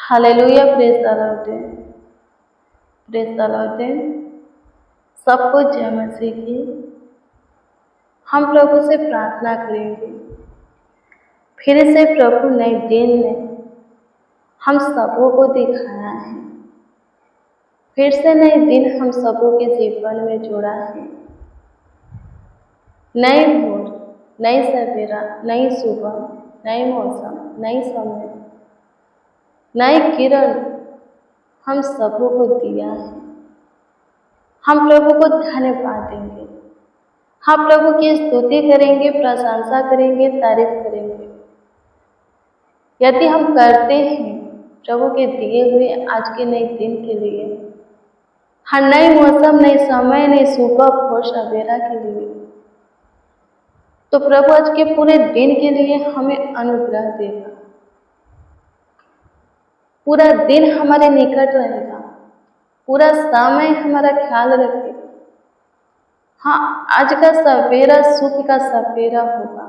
Hallelujah, praise the Lord, praise the Lord. सबको जय मसीह की। हम प्रभु से प्रार्थना करेंगे, फिर से प्रभु नए दिन ने हम सबों को दिखाया है, फिर से नए दिन हम सबों के जीवन में जोड़ा है। नई भोर, नई सवेरा, नई सुबह, नए मौसम, नई समय, नई किरण हम सबों को दिया है। हम प्रभु को धन्यवाद देंगे, हम प्रभु की स्तुति करेंगे, प्रशंसा करेंगे, तारीफ करेंगे। यदि हम करते हैं प्रभु के दिए हुए आज के नए दिन के लिए, हर नए मौसम, नए समय, नई सुबह, भोर, सवेरा के लिए, तो प्रभु आज के पूरे दिन के लिए हमें अनुग्रह देगा। पूरा दिन हमारे निकट रहेगा, पूरा समय हमारा ख्याल रखेगा। हाँ, आज का सवेरा सुख का सवेरा होगा।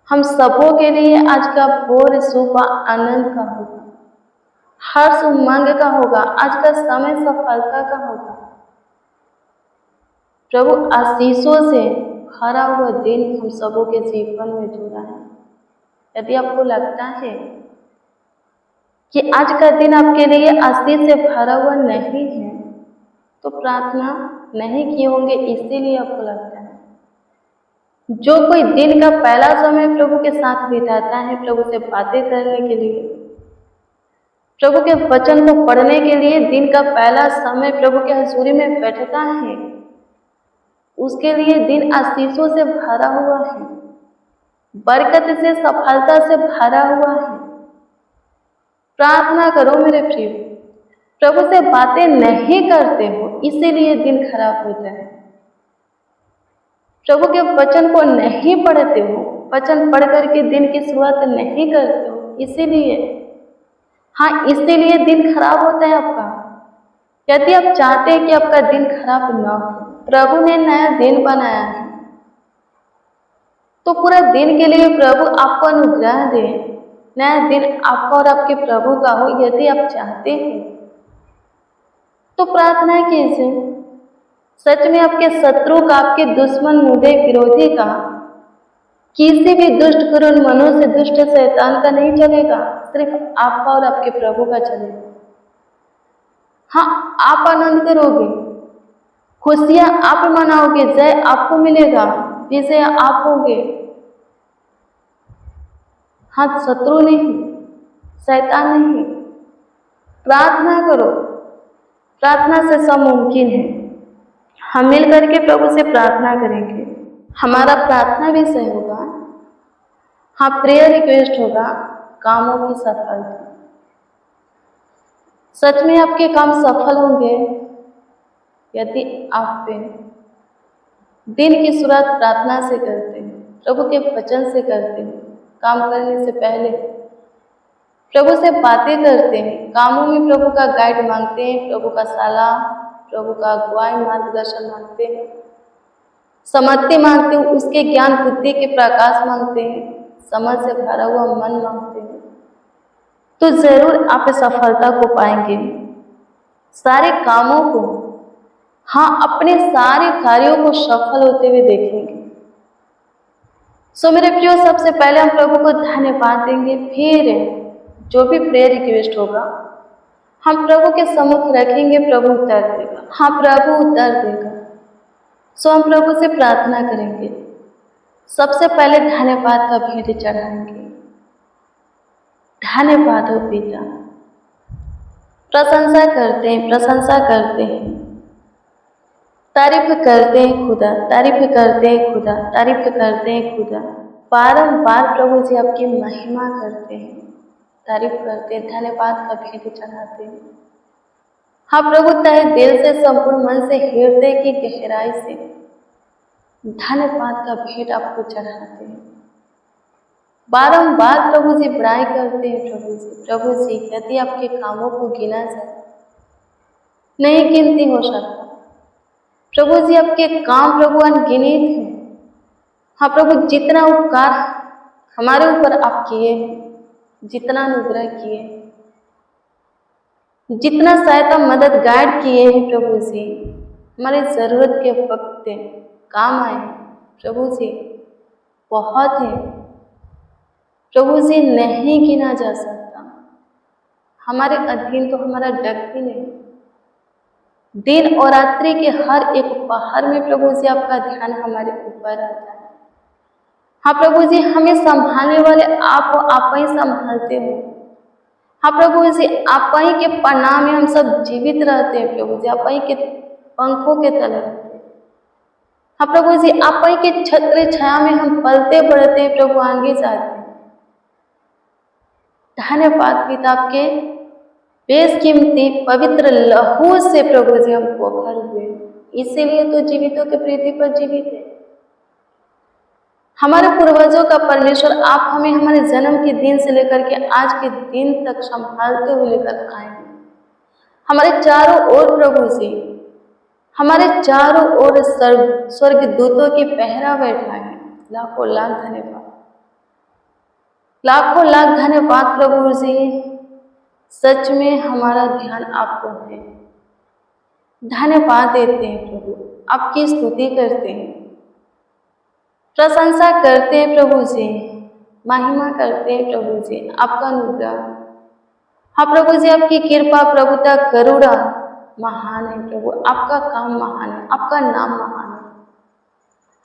हम सबों के लिए आज का भोर सुबह आनंद का होगा, हर्ष उमंग का होगा। आज का समय सफलता का होगा। प्रभु आशीषों से भरा हुआ दिन हम सबों के जीवन में जुड़ा है। यदि आपको लगता है कि आज का दिन आपके लिए आशीष से भरा हुआ नहीं है, तो प्रार्थना नहीं किए होंगे, इसीलिए आपको लगता है। जो कोई दिन का पहला समय प्रभु के साथ बिताता है, प्रभु से बातें करने के लिए, प्रभु के वचन को पढ़ने के लिए दिन का पहला समय प्रभु के हजूरी में बैठता है, उसके लिए दिन आशीषों से भरा हुआ है, बरकत से, सफलता से भरा हुआ है। प्रार्थना करो मेरे प्रिय, प्रभु से बातें नहीं करते हो इसीलिए दिन खराब होता है। प्रभु के वचन को नहीं पढ़ते हो, वचन पढ़ करके दिन की शुरुआत नहीं करते हो, इसीलिए, हाँ, इसीलिए दिन खराब होता है आपका। यदि आप चाहते हैं कि आपका दिन खराब ना हो, प्रभु ने नया दिन बनाया है, तो पूरा दिन के लिए प्रभु आपको अनुग्रह दे, नया दिन आपका और आपके प्रभु का हो। यदि आप चाहते हैं तो प्रार्थना कीजिए। सच में आपके शत्रु का, आपके दुश्मन, मुझे विरोधी का, किसी भी दुष्ट करुण मनुष्य, दुष्ट शैतान का नहीं चलेगा, सिर्फ आपका और आपके प्रभु का चलेगा। हाँ, आप आनंद करोगे, खुशियां आप मनाओगे, जय आपको मिलेगा, विजय आप होगे। हाँ, शत्रु नहीं, शैतान नहीं। प्रार्थना करो, प्रार्थना से सब मुमकिन है। हम मिल करके प्रभु से प्रार्थना करेंगे। हमारा प्रार्थना विषय होगा, हाँ, प्रेयर रिक्वेस्ट होगा, कामों की सफलता। सच में आपके काम सफल होंगे यदि आप दिन की शुरुआत प्रार्थना से करते हैं, प्रभु के वचन से करते हैं, काम करने से पहले प्रभु से बातें करते हैं, कामों में प्रभु का गाइड मांगते हैं, प्रभु का सलाह, प्रभु का अगुवाई, मार्गदर्शन मांगते हैं, समझते मांगते हैं, उसके ज्ञान बुद्धि के प्रकाश मांगते हैं, समझ से भरा हुआ मन मांगते हैं, तो जरूर आप सफलता को पाएंगे। सारे कामों को, हाँ, अपने सारे कार्यों को सफल होते हुए देखेंगे। सो मेरे प्रियो, सबसे पहले हम प्रभु को धन्यवाद देंगे, फिर जो भी प्रेयर रिक्वेस्ट होगा हम प्रभु के सम्मुख रखेंगे, प्रभु उत्तर देगा। हाँ, प्रभु उत्तर देगा। सो हम प्रभु से प्रार्थना करेंगे। सबसे पहले धन्यवाद का भेंट चढ़ाएंगे। धन्यवाद हो पिता, प्रशंसा करते हैं, प्रशंसा करते हैं, तारीफ करते हैं खुदा, तारीफ करते हैं खुदा, तारीफ करते हैं खुदा। बारंबार प्रभु जी आपकी महिमा करते हैं, तारीफ करते हैं, धन्यवाद का भेंट चढ़ाते हैं। हाँ प्रभु, तहे दिल से, संपूर्ण मन से, हृदय की गहराई से धन्यवाद का भेंट आपको चढ़ाते हैं। बारंबार प्रभु जी बड़ाई करते हैं। प्रभु जी, यदि आपके कामों को गिना जाए नहीं गिनती हो सकता। प्रभु जी, आपके काम प्रभु अनगिनित हैं। हाँ प्रभु, जितना उपकार हमारे ऊपर आप किए, जितना अनुग्रह किए, जितना सहायता मदद गाइड किए हैं प्रभु जी, हमारी ज़रूरत के वक्त काम आए हैं प्रभु जी, बहुत है प्रभु जी, नहीं गिना जा सकता। हमारे अधीन तो हमारा डर भी नहीं। दिन और रात्रि के हर एक पहर में प्रभु जी आपका ध्यान हमारे ऊपर आता है। हाँ प्रभु जी, हमें संभालने वाले आप ही संभालते हो। हाँ प्रभु जी, आप ही के प्रणाम में हम सब जीवित रहते हैं प्रभु जी, आप ही के पंखों के तले रहते हैं। हाँ प्रभु जी, आप ही के छत्र छाया में हम पलते बढ़ते हैं प्रभु, आगे जाते हैं। धन्यवाद पिता, आपके बेशकीमती पवित्र लहू से प्रभु जी हम पोखर हुए, इसीलिए तो जीवितों के पृथ्वी पर जीवित है। हमारे पूर्वजों का परमेश्वर आप हमें हमारे जन्म के दिन से लेकर के आज के दिन तक संभालते हुए लेकर आए हैं। हमारे चारों ओर प्रभु जी, हमारे चारों ओर स्वर्ग दूतों की पहरा बैठा है। लाखों लाख धन्यवाद, लाखों लाख धन्यवाद प्रभु जी। सच में हमारा ध्यान आपको है। धन्यवाद देते हैं प्रभु, आपकी स्तुति करते हैं, प्रशंसा करते हैं प्रभु जी, महिमा करते हैं प्रभु जी। आपका अनुग्रह, हाँ प्रभु जी, आपकी कृपा प्रभुता करुणा महान है प्रभु, आपका काम महान है, आपका नाम महान है।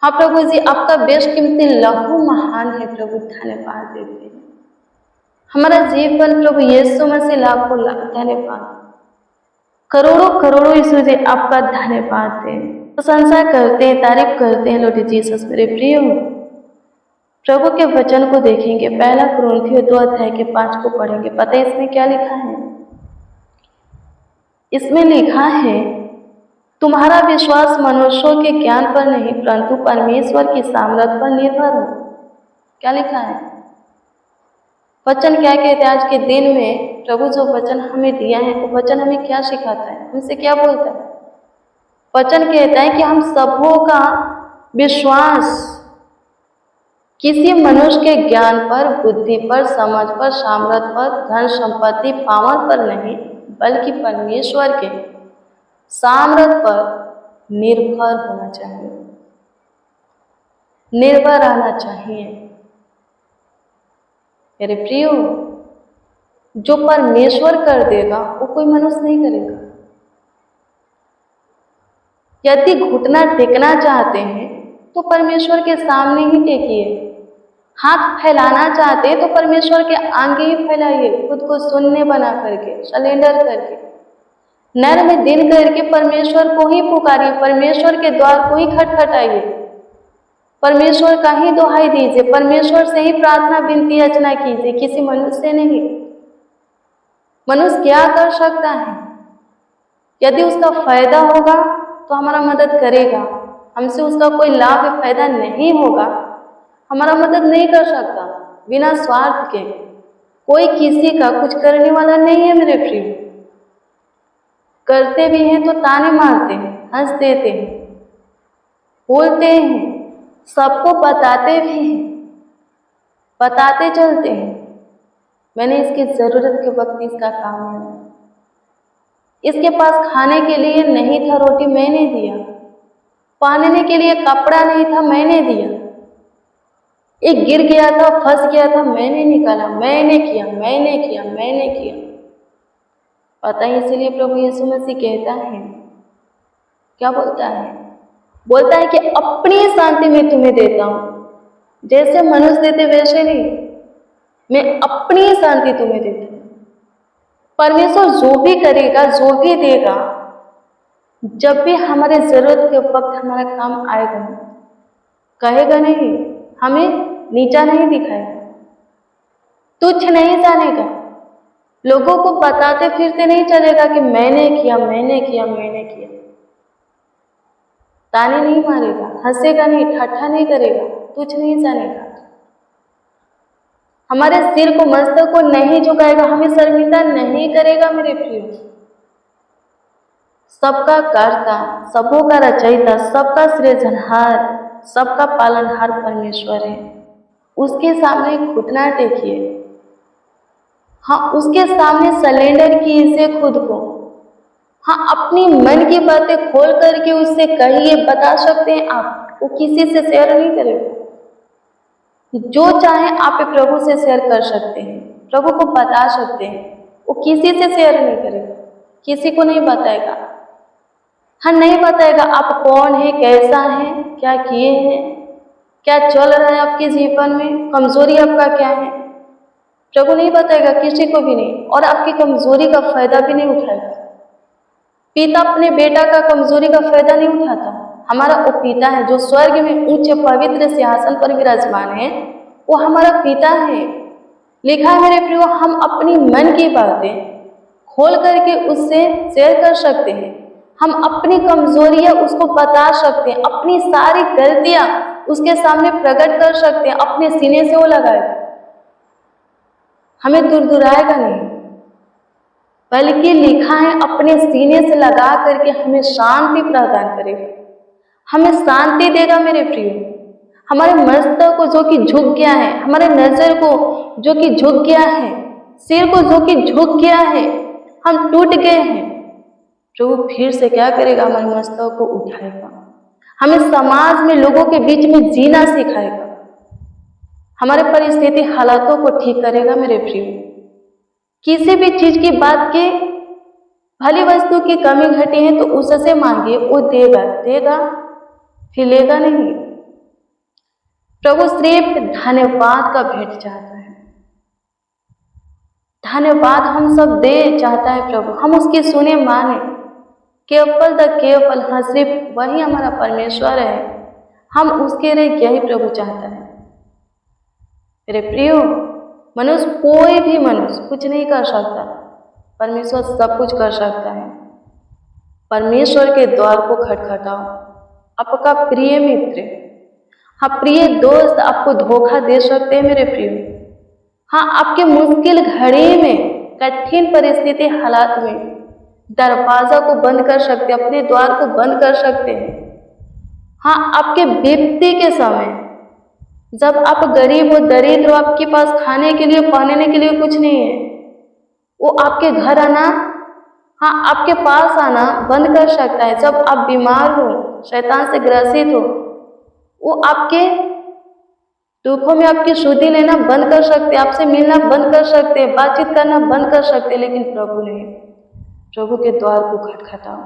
हाँ प्रभु जी, आपका बेशकीमती लहू महान है प्रभु, धन्यवाद देते हैं। हमारा जीवन प्रभु यीशु मसीह, लाखों लाख धन्यवाद, करोड़ों करोड़ों यीशु जी आपका धन्यवाद है। प्रशंसा करते हैं, तारीफ करते हैं लॉर्ड जीसस। मेरे प्रिय प्रभु के वचन को देखेंगे, पहला कुरिन्थियों 2:5 को पढ़ेंगे। पता है इसमें क्या लिखा है? इसमें लिखा है, तुम्हारा विश्वास मनुष्यों के ज्ञान पर नहीं परंतु परमेश्वर की सामर्थ्य पर निर्भर हो। क्या लिखा है? वचन क्या कहते हैं? आज के दिन में प्रभु जो वचन हमें दिया है, वो वचन हमें क्या सिखाता है, हमसे क्या बोलता है? वचन कहता है कि हम सबों का विश्वास किसी मनुष्य के ज्ञान पर, बुद्धि पर, समझ पर, सामर्थ्य पर, धन संपत्ति पावर पर नहीं, बल्कि परमेश्वर के सामर्थ्य पर निर्भर होना चाहिए, निर्भर रहना चाहिए। मेरे प्रियो, जो परमेश्वर कर देगा वो कोई मनुष्य नहीं करेगा। यदि घुटना टेकना चाहते हैं तो परमेश्वर के सामने ही टेकिए। हाथ फैलाना चाहते हैं तो परमेश्वर के आगे ही फैलाइए, खुद को शून्य बना करके, सरेंडर करके, नर में दिन करके परमेश्वर को ही पुकारिए, परमेश्वर के द्वार को ही खटखटाइए, परमेश्वर का ही दुहाई दीजिए, परमेश्वर से ही प्रार्थना विनती याचना कीजिए, किसी मनुष्य से नहीं। मनुष्य क्या कर सकता है? यदि उसका फायदा होगा तो हमारा मदद करेगा, हमसे उसका कोई लाभ या फायदा नहीं होगा, हमारा मदद नहीं कर सकता। बिना स्वार्थ के कोई किसी का कुछ करने वाला नहीं है मेरे प्रिय। करते भी हैं तो ताने मारते हैं, हंस देते हैं, बोलते हैं, सबको बताते भी हैं, बताते चलते हैं, मैंने इसकी ज़रूरत के वक्त इसका काम है, इसके पास खाने के लिए नहीं था रोटी, मैंने दिया, पहनने के लिए कपड़ा नहीं था, मैंने दिया, एक गिर गया था, फंस गया था, मैंने निकाला, मैंने किया, मैंने किया, मैंने किया। पता है, इसीलिए प्रभु यीशु मसीह कहता है, क्या बोलता है? बोलता है कि अपनी शांति मैं तुम्हें देता हूं, जैसे मनुष्य देते वैसे नहीं, मैं अपनी शांति तुम्हें देता हूं। परमेश्वर जो भी करेगा, जो भी देगा, जब भी हमारे जरूरत के वक्त हमारा काम आएगा, कहेगा नहीं, हमें नीचा नहीं दिखाएगा, तुच्छ नहीं जानेगा, लोगों को बताते फिरते नहीं चलेगा कि मैंने किया, मैंने किया, मैंने किया। ताने नहीं मारेगा, हंसेगा नहीं, ठट्ठा नहीं करेगा, तुच्छ नहीं जानेगा, हमारे सिर को, मस्तक को नहीं झुकाएगा, हमें शर्मिंदा नहीं करेगा। मेरे प्रिय, सबका कर्ता, सबों का रचयिता, सबका सृजनहार, सबका पालनहार परमेश्वर है। उसके सामने घुटना टेकिए, हाँ, उसके सामने सरेंडर कीजिए खुद को। हाँ, अपनी मन की बातें खोल करके उससे कहिए, बता सकते हैं आप, वो किसी से शेयर नहीं करेगा। जो चाहे आप प्रभु से शेयर कर सकते हैं, प्रभु को बता सकते हैं, वो किसी से शेयर नहीं करेगा, किसी को नहीं बताएगा। हाँ, नहीं बताएगा आप कौन है, कैसा है, क्या किए हैं, क्या चल रहा है आपके जीवन में, कमजोरी आपका क्या है, प्रभु नहीं बताएगा, किसी को भी नहीं। और आपकी कमजोरी का फायदा भी नहीं उठाएगा। पिता अपने बेटा का कमजोरी का फायदा नहीं उठाता। हमारा वो पिता है जो स्वर्ग में उच्च पवित्र सिंहासन पर विराजमान है, वो हमारा पिता है। लिखा है मेरे प्रियो, हम अपनी मन की बातें खोल करके उससे शेयर कर सकते हैं। हम अपनी कमजोरियां उसको बता सकते हैं, अपनी सारी गलतियां उसके सामने प्रकट कर सकते हैं। अपने सीने से वो लगाएगा, हमें दुराएगा नहीं, बल्कि लिखा है अपने सीने से लगा करके हमें शांति प्रदान करेगा, हमें शांति देगा मेरे प्रियो। हमारे मस्तक को जो कि झुक गया है, हमारे नजर को जो कि झुक गया है, सिर को जो कि झुक गया है, हम टूट गए हैं, प्रभु फिर से क्या करेगा, हमारे मस्तक को उठाएगा, हमें समाज में लोगों के बीच में जीना सिखाएगा, हमारे परिस्थिति हालातों को ठीक करेगा मेरे प्रियो। किसी भी चीज की बात की भली वस्तु की कमी घटी है तो उससे मांगिए, वो देगा, देगा फिर लेगा नहीं। प्रभु सिर्फ धन्यवाद का भेंट चाहता है, धन्यवाद हम सब दे चाहता है प्रभु, हम उसकी सुने माने। केवल द केवल, हाँ सिर्फ वही हमारा परमेश्वर है, हम उसके लिए यही प्रभु चाहता है मेरे प्रियो। मनुष्य, कोई भी मनुष्य कुछ नहीं कर सकता, परमेश्वर सब कुछ कर सकता है। परमेश्वर के द्वार को खटखटाओ। आपका प्रिय मित्र, हाँ प्रिय दोस्त आपको धोखा दे सकते हैं मेरे प्रियो। हाँ, आपके मुश्किल घड़ी में, कठिन परिस्थिति हालात में दरवाजा को बंद कर सकते हैं, अपने द्वार को बंद कर सकते हैं। हाँ, आपके विपत्ति के समय जब आप गरीब हो, दरिद्र हो, आपके पास खाने के लिए, पहनने के लिए कुछ नहीं है, वो आपके घर आना, हाँ आपके पास आना बंद कर सकता है। जब आप बीमार हो, शैतान से ग्रसित हो, वो आपके दुखों में आपकी शुद्धि लेना बंद कर सकते, आपसे मिलना बंद कर सकते, बातचीत करना बंद कर सकते, लेकिन प्रभु नहीं। प्रभु के द्वार को खटखटाओ,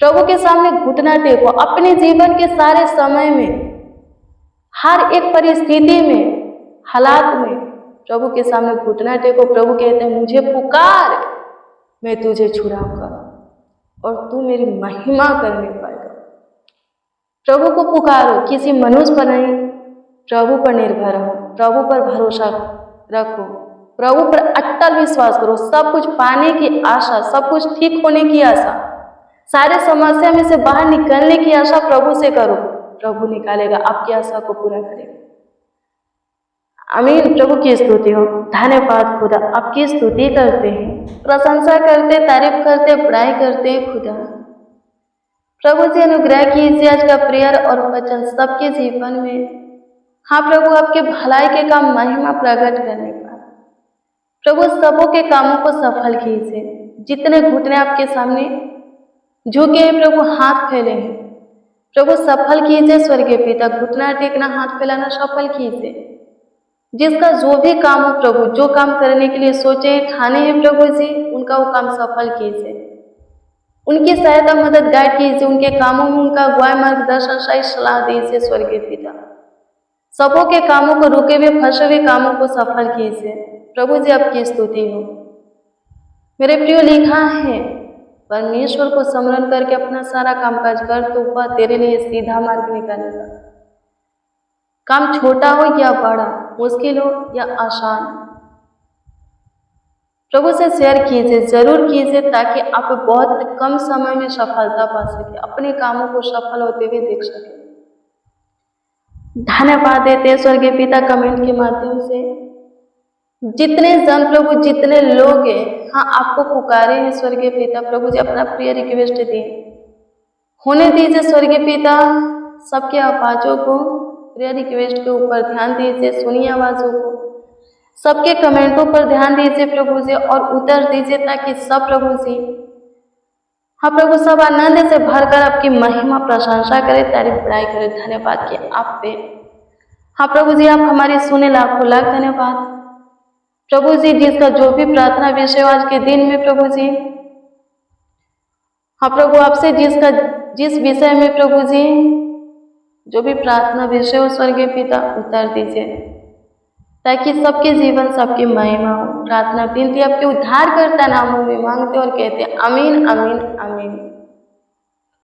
प्रभु के सामने घुटना टेको। अपने जीवन के सारे समय में, हर एक परिस्थिति में, हालात में प्रभु के सामने घुटना टेको। प्रभु कहते हैं, मुझे पुकार, मैं तुझे छुड़ाऊंगा और तू मेरी महिमा करने पाएगा। प्रभु को पुकारो, किसी मनुष्य पर नहीं, प्रभु पर निर्भर रहो, प्रभु पर भरोसा रखो, प्रभु पर अटल विश्वास करो। सब कुछ पाने की आशा, सब कुछ ठीक होने की आशा, सारे समस्या में से बाहर निकलने की आशा प्रभु से करो। प्रभु निकालेगा, आपकी आशा को पूरा करेगा। आमीन। प्रभु की स्तुति हो। धन्यवाद खुदा, आपकी स्तुति करते हैं, प्रशंसा करते, तारीफ करते, बड़ाई करते हैं खुदा। प्रभु जी अनुग्रह कीजिए आज का प्रेयर और वचन सबके जीवन में। हाँ प्रभु, आपके भलाई के काम, महिमा प्रकट करने का प्रभु सबों के कामों को सफल कीजिए। जितने घुटने आपके सामने झुके हैं प्रभु, हाथ फैले हैं प्रभु, सफल कीजिए स्वर्गीय पिता। घुटना टेकना, हाथ फैलाना सफल कीजिए। जिसका जो भी काम हो प्रभु, जो काम करने के लिए सोचे ठाने हैं प्रभु जी, उनका वो काम सफल कीजिए। उनकी सहायता, मदद, गाइड कीजिए। उनके कामों में उनका अगुवाई, मार्गदर्शन, सही सलाह दीजिए स्वर्गीय पिता। सबों के कामों को, रुके हुए फंसे हुए कामों को सफल कीजिए प्रभु जी। आपकी स्तुति हो मेरे प्रियो। लिखा है, परमेश्वर को स्मरण करके अपना सारा कामकाज कर तो वह तेरे लिए सीधा मार्ग निकालेगा। काम छोटा हो या बड़ा, मुश्किल हो या आसान, प्रभु से शेयर कीजिए, जरूर कीजिए, ताकि आप बहुत कम समय में सफलता पा सके, अपने कामों को सफल होते हुए देख सके। धन्यवाद देते हैं स्वर्गीय पिता कमेंट के माध्यम से। जितने जन प्रभु, जितने लोग हैं, हाँ आपको पुकारे हैं स्वर्गीय पिता, प्रभु जी अपना प्रिय रिक्वेस्ट दिए, होने दीजिए स्वर्गीय पिता। सबके आवाजों को, प्रिय रिक्वेस्ट के ऊपर ध्यान दीजिए, सुनिए आवाजों को। सबके कमेंटों पर ध्यान दीजिए प्रभु जी और उत्तर दीजिए, ताकि सब प्रभु जी, हाँ प्रभु, सब आनंद से भरकर आपकी महिमा प्रशंसा करें, तारीफ बड़ाई करें। धन्यवाद कि आप पे, हाँ प्रभु जी, आप हमारी सुने, लाखों लाख धन्यवाद प्रभु जी। जिसका जो भी प्रार्थना विषय आज के दिन में प्रभु जी, हाँ प्रभु, आपसे जिस विषय में प्रभु जी जो भी प्रार्थना विषय हो, स्वर्गीय पिता उत्तर दीजिए, ताकि सबके जीवन, सबकी महिमा हो। प्रार्थना विनती आपके उद्धारकर्ता नामों में मांगते और कहते हैं, आमीन आमीन आमीन।